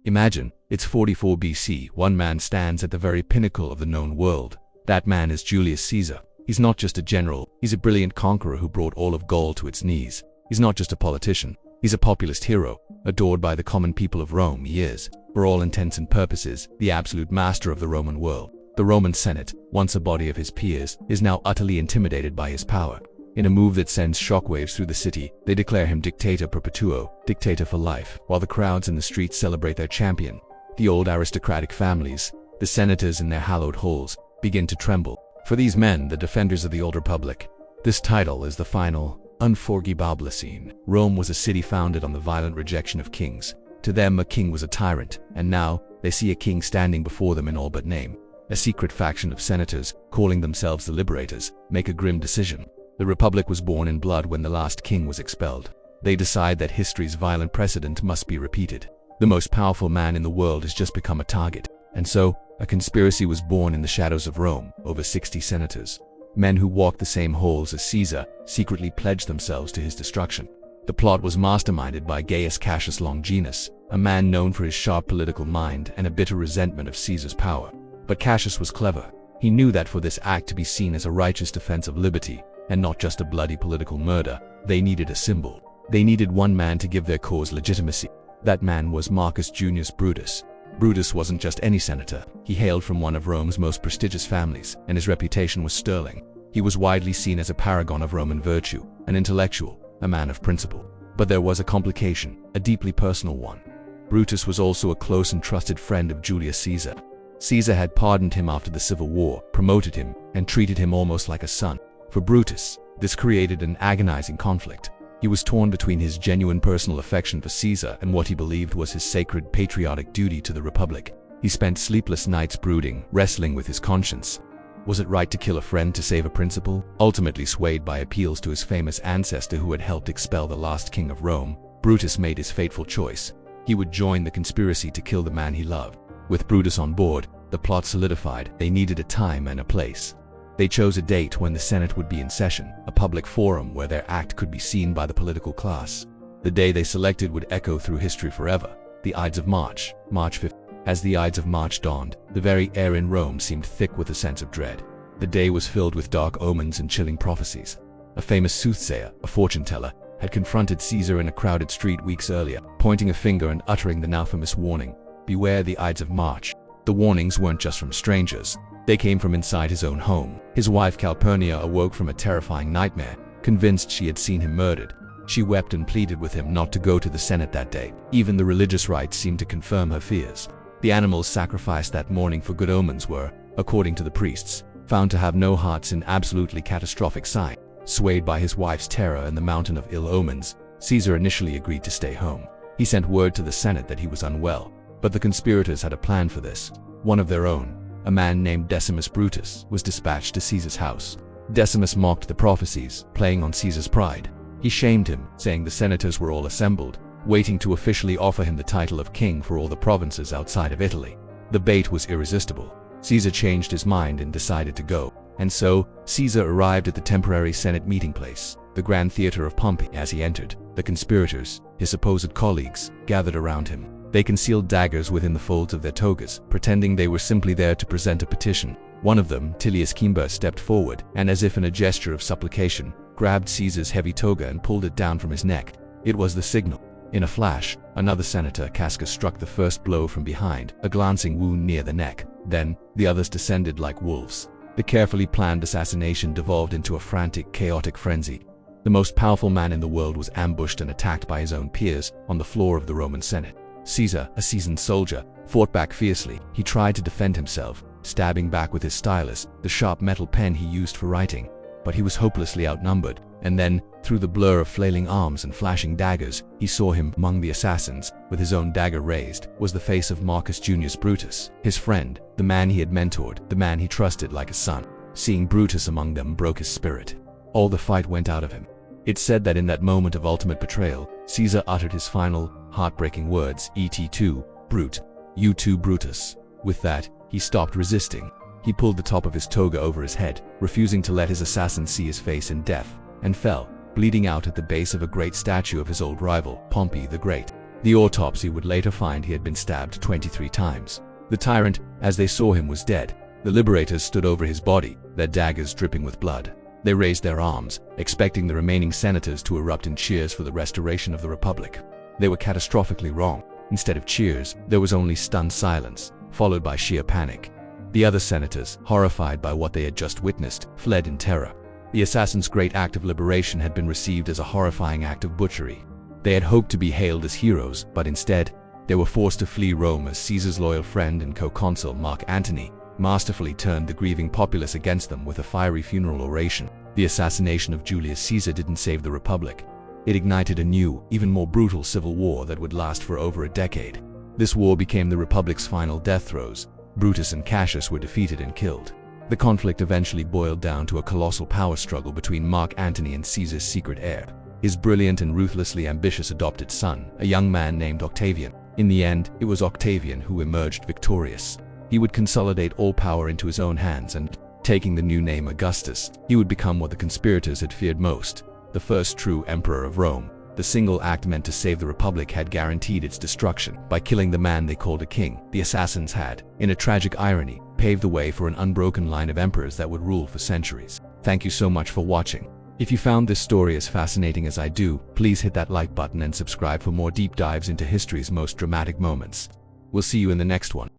Imagine, it's 44 BC, one man stands at the very pinnacle of the known world. That man is Julius Caesar. He's not just a general, he's a brilliant conqueror who brought all of Gaul to its knees. He's not just a politician, he's a populist hero, adored by the common people of Rome. He is, for all intents and purposes, the absolute master of the Roman world. The Roman Senate, once a body of his peers, is now utterly intimidated by his power. In a move that sends shockwaves through the city, they declare him dictator perpetuo, dictator for life, while the crowds in the streets celebrate their champion. The old aristocratic families, the senators in their hallowed halls, begin to tremble. For these men, the defenders of the old republic, this title is the final, unforgivable scene. Rome was a city founded on the violent rejection of kings. To them, a king was a tyrant, and now they see a king standing before them in all but name. A secret faction of senators, calling themselves the liberators, make a grim decision. The republic was born in blood when the last king was expelled. They decide that history's violent precedent must be repeated. The most powerful man in the world has just become a target. And so, a conspiracy was born in the shadows of Rome. Over 60 senators, men who walked the same halls as Caesar, secretly pledged themselves to his destruction. The plot was masterminded by Gaius Cassius Longinus, a man known for his sharp political mind and a bitter resentment of Caesar's power. But Cassius was clever. He knew that for this act to be seen as a righteous defense of liberty, and not just a bloody political murder, they needed a symbol. They needed one man to give their cause legitimacy. That man was Marcus Junius Brutus. Brutus wasn't just any senator. He hailed from one of Rome's most prestigious families, and his reputation was sterling. He was widely seen as a paragon of Roman virtue, an intellectual, a man of principle. But there was a complication, a deeply personal one. Brutus was also a close and trusted friend of Julius Caesar. Caesar had pardoned him after the Civil War, promoted him, and treated him almost like a son. For Brutus, this created an agonizing conflict. He was torn between his genuine personal affection for Caesar and what he believed was his sacred patriotic duty to the Republic. He spent sleepless nights brooding, wrestling with his conscience. Was it right to kill a friend to save a principle? Ultimately swayed by appeals to his famous ancestor who had helped expel the last king of Rome, Brutus made his fateful choice. He would join the conspiracy to kill the man he loved. With Brutus on board, the plot solidified. They needed a time and a place. They chose a date when the Senate would be in session, a public forum where their act could be seen by the political class. The day they selected would echo through history forever. The Ides of March, March 5th. As the Ides of March dawned, the very air in Rome seemed thick with a sense of dread. The day was filled with dark omens and chilling prophecies. A famous soothsayer, a fortune-teller, had confronted Caesar in a crowded street weeks earlier, pointing a finger and uttering the now famous warning, "Beware the Ides of March." The warnings weren't just from strangers. They came from inside his own home. His wife Calpurnia awoke from a terrifying nightmare, convinced she had seen him murdered. She wept and pleaded with him not to go to the Senate that day. Even the religious rites seemed to confirm her fears. The animals sacrificed that morning for good omens were, according to the priests, found to have no hearts, an absolutely catastrophic sign. Swayed by his wife's terror and the mountain of ill omens, Caesar initially agreed to stay home. He sent word to the Senate that he was unwell, but the conspirators had a plan for this. One of their own, a man named Decimus Brutus, was dispatched to Caesar's house. Decimus mocked the prophecies, playing on Caesar's pride. He shamed him, saying the senators were all assembled, waiting to officially offer him the title of king for all the provinces outside of Italy. The bait was irresistible. Caesar changed his mind and decided to go. And so, Caesar arrived at the temporary Senate meeting place, the Grand Theater of Pompey. As he entered, the conspirators, his supposed colleagues, gathered around him. They concealed daggers within the folds of their togas, pretending they were simply there to present a petition. One of them, Tullius Cimber, stepped forward and, as if in a gesture of supplication, grabbed Caesar's heavy toga and pulled it down from his neck. It was the signal. In a flash, another senator, Casca, struck the first blow from behind, a glancing wound near the neck. Then, the others descended like wolves. The carefully planned assassination devolved into a frantic, chaotic frenzy. The most powerful man in the world was ambushed and attacked by his own peers on the floor of the Roman Senate. Caesar, a seasoned soldier, fought back fiercely. He tried to defend himself, stabbing back with his stylus, the sharp metal pen he used for writing. But he was hopelessly outnumbered. And then, through the blur of flailing arms and flashing daggers, he saw him among the assassins, with his own dagger raised, was the face of Marcus Junius Brutus, his friend, the man he had mentored, the man he trusted like a son. Seeing Brutus among them broke his spirit. All the fight went out of him. It's said that in that moment of ultimate betrayal, Caesar uttered his final, heartbreaking words, "Et2, Brute, you too, Brutus." With that, he stopped resisting. He pulled the top of his toga over his head, refusing to let his assassin see his face in death, and fell, bleeding out at the base of a great statue of his old rival, Pompey the Great. The autopsy would later find he had been stabbed 23 times. The tyrant, as they saw him, was dead. The liberators stood over his body, their daggers dripping with blood. They raised their arms, expecting the remaining senators to erupt in cheers for the restoration of the Republic. They were catastrophically wrong. Instead of cheers, there was only stunned silence, followed by sheer panic. The other senators, horrified by what they had just witnessed, fled in terror. The assassins' great act of liberation had been received as a horrifying act of butchery. They had hoped to be hailed as heroes, but instead, they were forced to flee Rome as Caesar's loyal friend and co-consul Mark Antony masterfully turned the grieving populace against them with a fiery funeral oration. The assassination of Julius Caesar didn't save the Republic. It ignited a new, even more brutal civil war that would last for over a decade. This war became the Republic's final death throes. Brutus and Cassius were defeated and killed. The conflict eventually boiled down to a colossal power struggle between Mark Antony and Caesar's secret heir, his brilliant and ruthlessly ambitious adopted son, a young man named Octavian. In the end, it was Octavian who emerged victorious. He would consolidate all power into his own hands and, taking the new name Augustus, he would become what the conspirators had feared most, the first true emperor of Rome. The single act meant to save the Republic had guaranteed its destruction. By killing the man they called a king, the assassins had, in a tragic irony, paved the way for an unbroken line of emperors that would rule for centuries. Thank you so much for watching. If you found this story as fascinating as I do, please hit that like button and subscribe for more deep dives into history's most dramatic moments. We'll see you in the next one.